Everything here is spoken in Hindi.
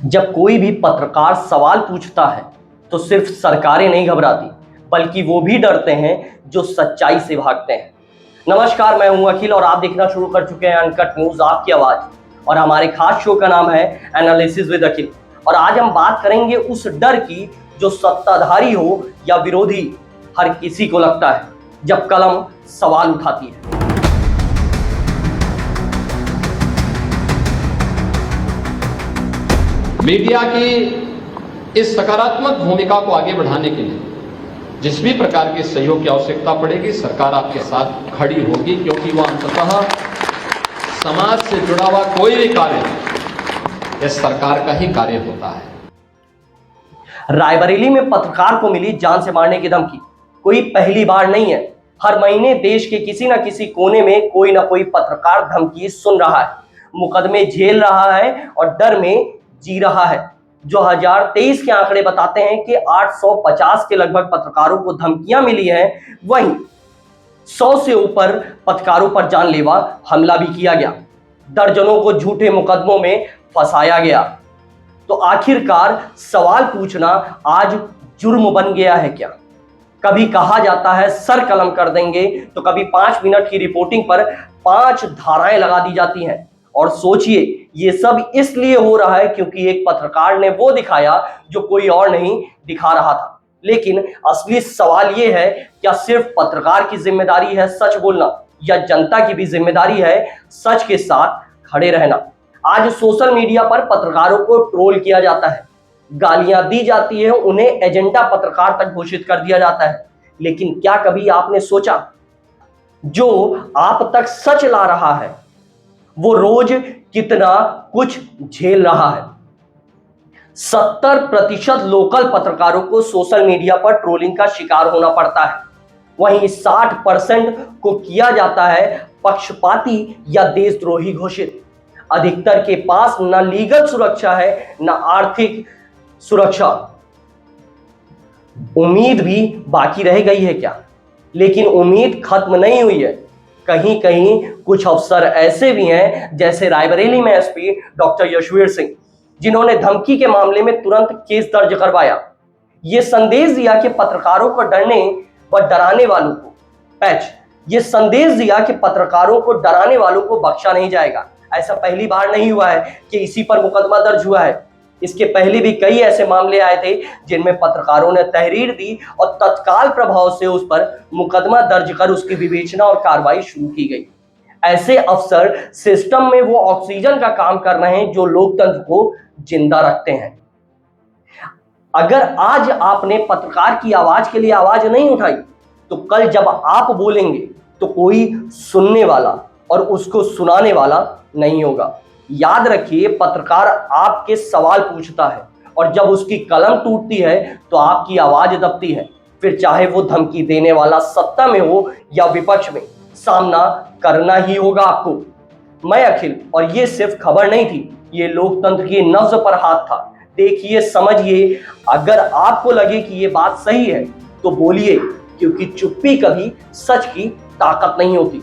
जब कोई भी पत्रकार सवाल पूछता है तो सिर्फ सरकारें नहीं घबराती, बल्कि वो भी डरते हैं जो सच्चाई से भागते हैं। नमस्कार, मैं हूं अखिल और आप देखना शुरू कर चुके हैं अनकट न्यूज, आपकी आवाज। और हमारे खास शो का नाम है एनालिसिस विद अखिल। और आज हम बात करेंगे उस डर की जो सत्ताधारी हो या विरोधी, हर किसी को लगता है जब कलम सवाल उठाती है। मीडिया की इस सकारात्मक भूमिका को आगे बढ़ाने के लिए जिस भी प्रकार के सहयोग की आवश्यकता पड़ेगी, सरकार आपके साथ खड़ी होगी, क्योंकि वह अंततः समाज से जुड़ा हुआ कोई भी कार्य यह सरकार का ही कार्य होता है। रायबरेली में पत्रकार को मिली जान से मारने की धमकी कोई पहली बार नहीं है। हर महीने देश के किसी न किसी कोने में कोई ना कोई पत्रकार धमकी सुन रहा है, मुकदमे झेल रहा है और डर में जी रहा है। जो 2023 के आंकड़े बताते हैं कि 850 के लगभग पत्रकारों को धमकियां मिली हैं, वहीं 100 से ऊपर पत्रकारों पर जानलेवा हमला भी किया गया, दर्जनों को झूठे मुकदमों में फंसाया गया। तो आखिरकार सवाल पूछना आज जुर्म बन गया है क्या? कभी कहा जाता है सर कलम कर देंगे, तो कभी 5 मिनट की रिपोर्टिंग पर 5 धाराएं लगा दी जाती हैं। और सोचिए, ये सब इसलिए हो रहा है क्योंकि एक पत्रकार ने वो दिखाया जो कोई और नहीं दिखा रहा था। लेकिन असली सवाल ये है, क्या सिर्फ पत्रकार की जिम्मेदारी है सच बोलना, या जनता की भी जिम्मेदारी है सच के साथ खड़े रहना? आज सोशल मीडिया पर पत्रकारों को ट्रोल किया जाता है, गालियां दी जाती है, उन्हें एजेंडा पत्रकार तक घोषित कर दिया जाता है। लेकिन क्या कभी आपने सोचा, जो आप तक सच ला रहा है वो रोज कितना कुछ झेल रहा है? 70% लोकल पत्रकारों को सोशल मीडिया पर ट्रोलिंग का शिकार होना पड़ता है, वहीं 60% को किया जाता है पक्षपाती या देशद्रोही घोषित। अधिकतर के पास न लीगल सुरक्षा है, न आर्थिक सुरक्षा। उम्मीद भी बाकी रह गई है क्या? लेकिन उम्मीद खत्म नहीं हुई है। कहीं कहीं कुछ अफसर ऐसे भी हैं, जैसे रायबरेली में एसपी डॉक्टर यशवीर सिंह, जिन्होंने धमकी के मामले में तुरंत केस दर्ज करवाया। ये संदेश दिया कि पत्रकारों को डरने व डराने वालों को ये संदेश दिया कि पत्रकारों को डराने वालों को बख्शा नहीं जाएगा। ऐसा पहली बार नहीं हुआ है कि इसी पर मुकदमा दर्ज हुआ है। इसके पहले भी कई ऐसे मामले आए थे जिनमें पत्रकारों ने तहरीर दी और तत्काल प्रभाव से उस पर मुकदमा दर्ज कर उसकी विवेचना और कार्रवाई शुरू की गई। ऐसे अफसर सिस्टम में वो ऑक्सीजन का काम कर रहे हैं जो लोकतंत्र को जिंदा रखते हैं। अगर आज आपने पत्रकार की आवाज के लिए आवाज नहीं उठाई, तो कल जब आप बोलेंगे तो कोई सुनने वाला और उसको सुनाने वाला नहीं होगा। याद रखिए, पत्रकार आपके सवाल पूछता है और जब उसकी कलम टूटती है तो आपकी आवाज दबती है। फिर चाहे वो धमकी देने वाला सत्ता में हो या विपक्ष में, सामना करना ही होगा आपको। मैं अखिल, और ये सिर्फ खबर नहीं थी, ये लोकतंत्र की नब्ज पर हाथ था। देखिए, समझिए, अगर आपको लगे कि ये बात सही है तो बोलिए, क्योंकि चुप्पी कभी सच की ताकत नहीं होती।